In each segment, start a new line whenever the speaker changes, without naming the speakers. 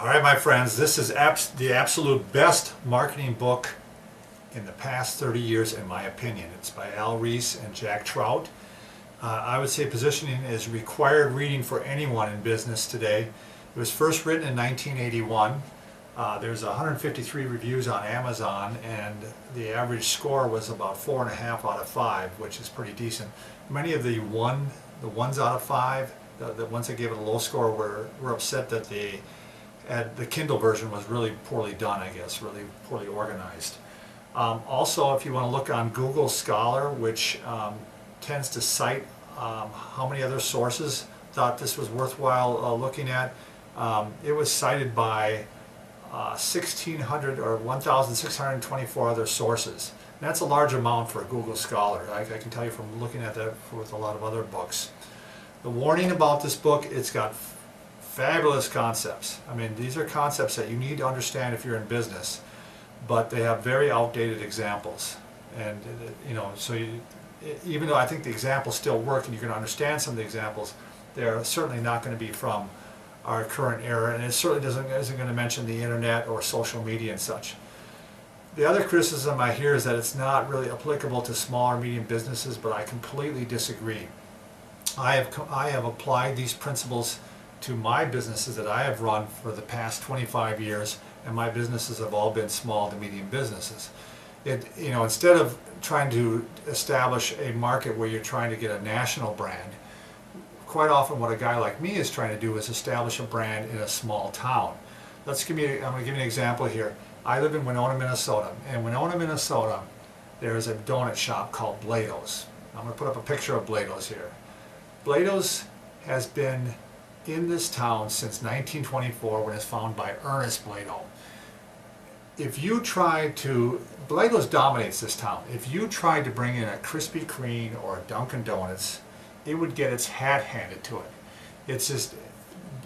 All right, my friends, this is the absolute best marketing book in the past 30 years, in my opinion. It's by Al Ries and Jack Trout. I would say positioning is required reading for anyone in business today. It was first written in 1981. There's 153 reviews on Amazon, and the average score was about 4.5 out of 5, which is pretty decent. Many of the ones out of 5, the ones that gave it a low score were upset that the Kindle version was really poorly done, I guess, really poorly organized. Also, if you want to look on Google Scholar, which tends to cite how many other sources thought this was worthwhile looking at, it was cited by 1,600 or 1,624 other sources. And that's a large amount for a Google Scholar. I can tell you from looking at that with a lot of other books. The warning about this book: it's got fabulous concepts. I mean, these are concepts that you need to understand if you're in business, but they have very outdated examples. And so even though I think the examples still work and you can understand some of the examples, they're certainly not going to be from our current era, and it certainly isn't going to mention the internet or social media and such. The other criticism I hear is that it's not really applicable to small or medium businesses, but I completely disagree. I have applied these principles to my businesses that I have run for the past 25 years, and my businesses have all been small to medium businesses. Instead of trying to establish a market where you're trying to get a national brand, quite often what a guy like me is trying to do is establish a brand in a small town. I'm going to give you an example here. I live in Winona, Minnesota. In Winona, Minnesota, there is a donut shop called Blado's. I'm going to put up a picture of Blado's here. Blado's has been in this town since 1924, when it's founded by Ernest Blado. Blado's dominates this town. If you tried to bring in a Krispy Kreme or a Dunkin' Donuts, it would get its hat handed to it. It's just,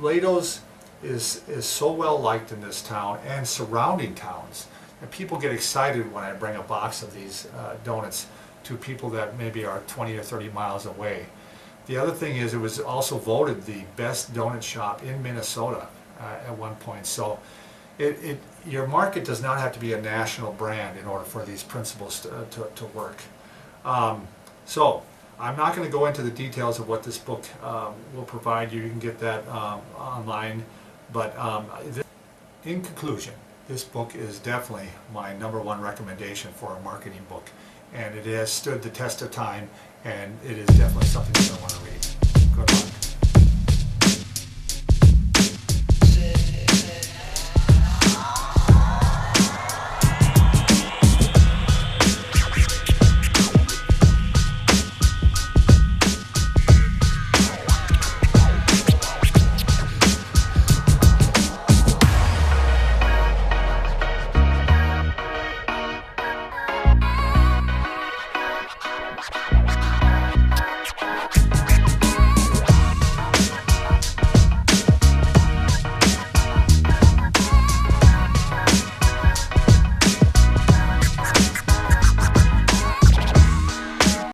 Blado's is so well liked in this town and surrounding towns, and people get excited when I bring a box of these donuts to people that maybe are 20 or 30 miles away. The other thing is, it was also voted the best donut shop in Minnesota at one point. So your market does not have to be a national brand in order for these principles to work. So I'm not going to go into the details of what this book will provide you. You can get that online. But in conclusion, this book is definitely my #1 recommendation for a marketing book. And it has stood the test of time, and it is definitely something you're going to want to read. Good luck.